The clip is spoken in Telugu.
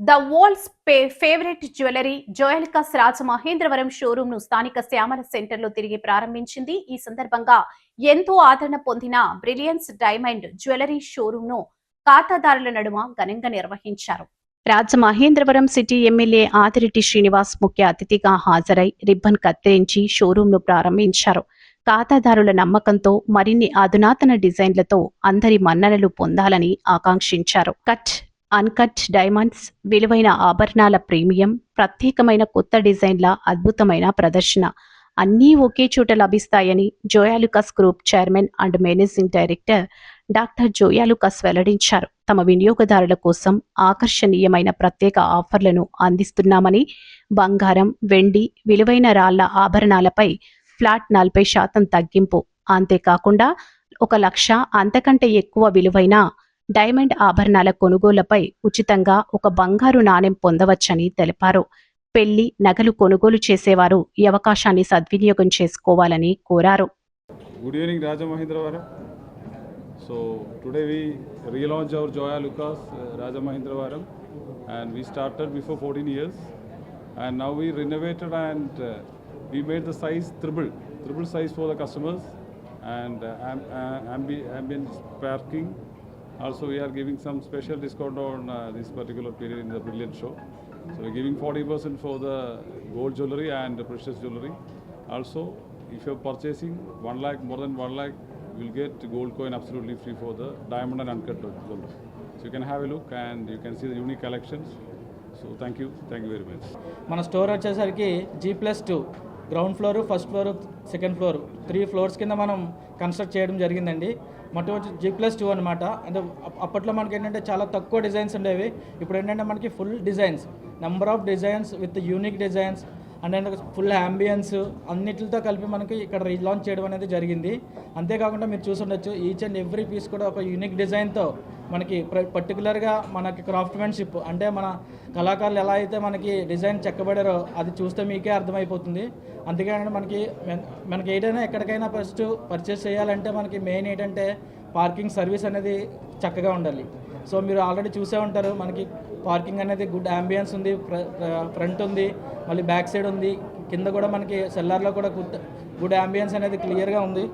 The world's favourite jewellery Joyalukkas Rajamahendravaram showroom ను స్థానిక శ్యామల సెంటర్ లో తిరిగి ప్రారంభించింది. ఈ సందర్భంగా ఎంతో ఆదరణ పొందిన బ్రిలియన్స్ డైమండ్ జ్యువెలరీ షోరూమ్ ను ఖాతాదారుల నడుమ ఘనంగా నిర్వహించారు. రాజమహేంద్రవరం సిటీ ఎమ్మెల్యే ఆదిరెడ్డి శ్రీనివాస్ ముఖ్య అతిథిగా హాజరై రిబ్బన్ కత్తిరించి షోరూమ్ ను ప్రారంభించారు. ఖాతాదారుల నమ్మకంతో మరిన్ని అధునాతన డిజైన్లతో అందరి మన్ననలు పొందాలని ఆకాంక్షించారు. కట్ అన్కట్ డైమండ్స్, విలువైన ఆభరణాల ప్రీమియం, ప్రత్యేకమైన కొత్త డిజైన్ల అద్భుతమైన ప్రదర్శన అన్నీ ఒకే చోట లభిస్తాయని Joyalukkas group chairman and managing director doctor Joyalukkas వెల్లడించారు. తమ వినియోగదారుల కోసం ఆకర్షణీయమైన ప్రత్యేక ఆఫర్లను అందిస్తున్నామని, బంగారం, వెండి, విలువైన రాళ్ల ఆభరణాలపై ఫ్లాట్ 40% తగ్గింపు, అంతేకాకుండా 1,00,000 అంతకంటే ఎక్కువ విలువైన డైమండ్ ఆభరణాల కొనుగోళ్లపై ఉచితంగా ఒక బంగారు నాణెం పొందవచ్చని తెలిపారు. పెళ్లి నగలు కొనుగోలు చేసేవారు ఈ అవకాశాన్ని సద్వినియోగం చేసుకోవాలని కోరారు. Good evening, Rajamahendravaram. So today we relaunch our Joyalukas Rajamahendravaram, and we started before 14 years, and now we renovated and we made the size triple size for the customers, and ambient parking. Also, we are giving some special discount on this particular period in the Brilliant Show. So, we are giving 40% for the gold jewelry and the precious jewelry. Also, if you are purchasing 1 lakh, more than 1 lakh, you will get gold coin absolutely free for the diamond and uncut jewelry. So, you can have a look and you can see the unique collections. So, thank you very much. మన స్టోర్ వచ్చేసరికి G+2 ground floor, first floor, second floor 3 floors కింద మనం కన్స్ట్రక్ట్ చేయడం జరిగిందండి. మొట్టమొదటి G+2 అనమాట. అంటే అప్పట్లో మనకి ఏంటంటే చాలా తక్కువ డిజైన్స్ ఉండేవి. ఇప్పుడు ఏంటంటే మనకి full designs, number of designs with unique designs and full ambience అన్నిటితో కలిపి మనకి ఇక్కడ రీలాంచ్ చేయడం అనేది జరిగింది. అంతేకాకుండా మీరు చూసుండొచ్చు, ఈచ్ అండ్ ఎవ్రీ పీస్ కూడా ఒక యూనిక్ డిజైన్తో మనకి పర్టికులర్గా మనకి క్రాఫ్ట్మెన్షిప్ అంటే మన కళాకారులు ఎలా అయితే మనకి డిజైన్ చెక్కబడారో అది చూస్తే మీకే అర్థమైపోతుంది. అందుకని మనకి ఏదైనా ఎక్కడికైనా ఫస్ట్ పర్చేస్ చేయాలంటే మనకి మెయిన్ ఏంటంటే పార్కింగ్ సర్వీస్ అనేది చక్కగా ఉండాలి. సో మీరు ఆల్రెడీ చూసే ఉంటారు, మనకి పార్కింగ్ అనేది గుడ్ అంబియన్స్ ఉంది, ఫ్రంట్ ఉంది, మళ్ళీ బ్యాక్ సైడ్ ఉంది, కింద కూడా మనకి సెల్లార్లో కూడా గుడ్ అంబియన్స్ అనేది క్లియర్గా ఉంది.